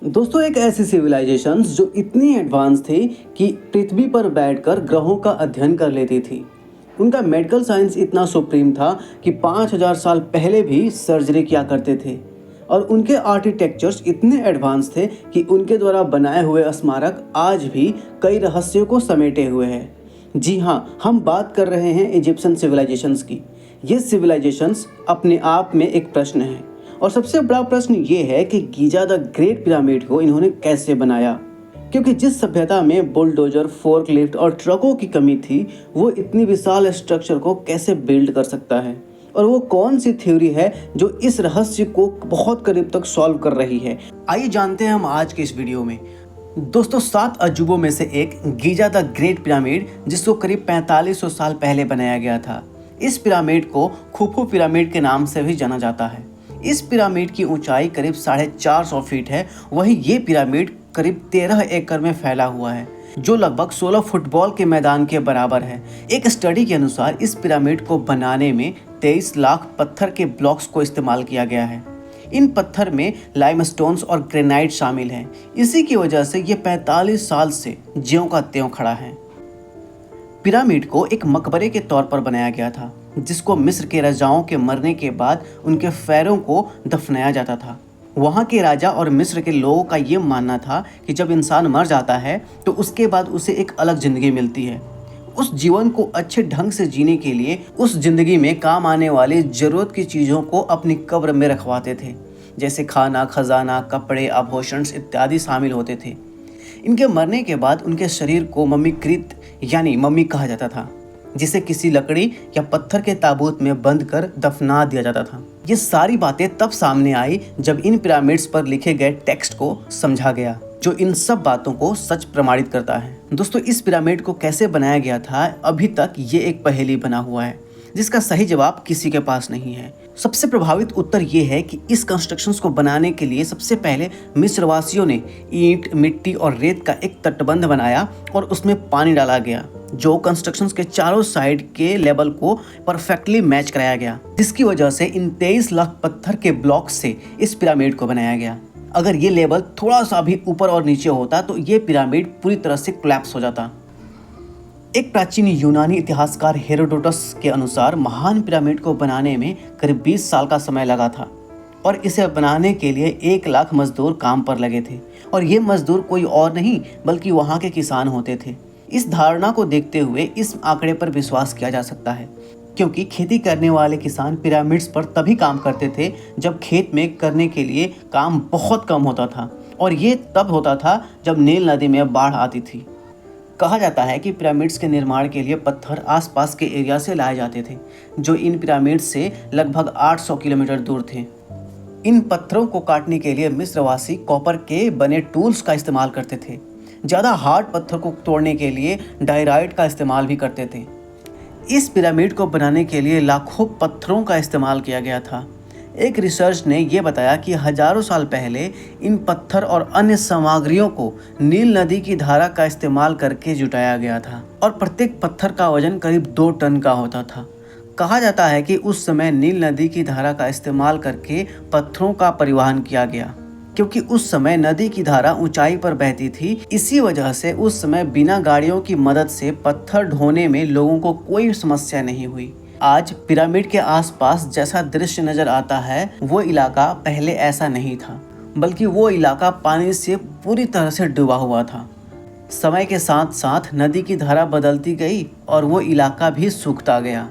दोस्तों, एक ऐसी सिविलाइजेशंस जो इतनी एडवांस थी कि पृथ्वी पर बैठकर ग्रहों का अध्ययन कर लेती थी। उनका मेडिकल साइंस इतना सुप्रीम था कि 5000 साल पहले भी सर्जरी किया करते थे। और उनके आर्किटेक्चर्स इतने एडवांस थे कि उनके द्वारा बनाए हुए स्मारक आज भी कई रहस्यों को समेटे हुए हैं। जी हाँ, हम बात कर रहे हैं इजिप्शियन सिविलाइजेशंस की। ये सिविलाइजेशंस अपने आप में एक प्रश्न है, और सबसे बड़ा प्रश्न ये है कि गीजा द ग्रेट पिरामिड को इन्होंने कैसे बनाया। क्योंकि जिस सभ्यता में बुलडोजर, फोर्कलिफ्ट और ट्रकों की कमी थी, वो इतनी विशाल स्ट्रक्चर को कैसे बिल्ड कर सकता है, और वो कौन सी थ्योरी है जो इस रहस्य को बहुत करीब तक सॉल्व कर रही है। आइए जानते हैं हम आज के इस वीडियो में। दोस्तों, 7 अजूबों में से एक गीजा द ग्रेट पिरामिड, जिसको करीब 4500 साल पहले बनाया गया था। इस पिरामिड को खुफू पिरामिड के नाम से भी जाना जाता है। इस पिरामिड की ऊंचाई करीब 450 फीट है। वहीं ये पिरामिड करीब 13 एकड़ में फैला हुआ है, जो लगभग 16 फुटबॉल के मैदान के बराबर है। एक स्टडी के अनुसार इस पिरामिड को बनाने में 23 लाख पत्थर के ब्लॉक्स को इस्तेमाल किया गया है। इन पत्थर में लाइमस्टोन्स और ग्रेनाइट शामिल हैं। इसी की वजह से ये 45 साल से ज्यों का त्यों खड़ा है। पिरामिड को एक मकबरे के तौर पर बनाया गया था, जिसको मिस्र के राजाओं के मरने के बाद उनके फैरों को दफनाया जाता था। वहाँ के राजा और मिस्र के लोगों का ये मानना था कि जब इंसान मर जाता है तो उसके बाद उसे एक अलग ज़िंदगी मिलती है। उस जीवन को अच्छे ढंग से जीने के लिए उस ज़िंदगी में काम आने वाली ज़रूरत की चीज़ों को अपनी कब्र में रखवाते थे, जैसे खाना, खजाना, कपड़े, आभूषण इत्यादि शामिल होते थे। इनके मरने के बाद उनके शरीर को मम्मीकृत यानी मम्मी कहा जाता था, जिसे किसी लकड़ी या पत्थर के ताबूत में बंद कर दफना दिया जाता था। ये सारी बातें तब सामने आई जब इन पिरामिड्स पर लिखे गए टेक्स्ट को समझा गया, जो इन सब बातों को सच प्रमाणित करता है। दोस्तों, इस पिरामिड को कैसे बनाया गया था, अभी तक ये एक पहेली बना हुआ है, जिसका सही जवाब किसी के पास नहीं है। सबसे प्रभावित उत्तर ये है कि इस कंस्ट्रक्शंस को बनाने के लिए सबसे पहले मिस्रवासियों ने ईंट, मिट्टी और रेत का एक तटबंध बनाया और उसमें पानी डाला गया, जो कंस्ट्रक्शंस के चारों साइड के लेवल को परफेक्टली मैच कराया गया, जिसकी वजह से इन 23 लाख पत्थर के ब्लॉक से इस पिरामिड को बनाया गया। अगर ये लेवल थोड़ा सा भी ऊपर और नीचे होता तो ये पिरामिड पूरी तरह से कोलैप्स हो जाता। एक प्राचीन यूनानी इतिहासकार हेरोडोटस के अनुसार महान पिरामिड को बनाने में करीब 20 साल का समय लगा था, और इसे बनाने के लिए 1 लाख मजदूर काम पर लगे थे। और ये मजदूर कोई और नहीं बल्कि वहाँ के किसान होते थे। इस धारणा को देखते हुए इस आंकड़े पर विश्वास किया जा सकता है, क्योंकि खेती करने वाले किसान पिरामिड्स पर तभी काम करते थे जब खेत में करने के लिए काम बहुत कम होता था, और ये तब होता था जब नील नदी में बाढ़ आती थी। कहा जाता है कि पिरामिड्स के निर्माण के लिए पत्थर आसपास के एरिया से लाए जाते थे, जो इन पिरामिड्स से लगभग 800 किलोमीटर दूर थे। इन पत्थरों को काटने के लिए मिस्रवासी कॉपर के बने टूल्स का इस्तेमाल करते थे। ज़्यादा हार्ड पत्थर को तोड़ने के लिए डायराइट का इस्तेमाल भी करते थे। इस पिरामिड को बनाने के लिए लाखों पत्थरों का इस्तेमाल किया गया था। एक रिसर्च ने यह बताया कि हजारों साल पहले इन पत्थर और अन्य सामग्रियों को नील नदी की धारा का इस्तेमाल करके जुटाया गया था, और प्रत्येक पत्थर का वजन करीब 2 टन का होता था। कहा जाता है कि उस समय नील नदी की धारा का इस्तेमाल करके पत्थरों का परिवहन किया गया, क्योंकि उस समय नदी की धारा ऊंचाई पर बहती थी। इसी वजह से उस समय बिना गाड़ियों की मदद से पत्थर ढोने में लोगों को कोई समस्या नहीं हुई। आज पिरामिड के आसपास जैसा दृश्य नजर आता है, वो इलाका पहले ऐसा नहीं था, बल्कि वो इलाका पानी से पूरी तरह से डूबा हुआ था। समय के साथ साथ नदी की धारा बदलती गई और वो इलाका भी सूखता गया।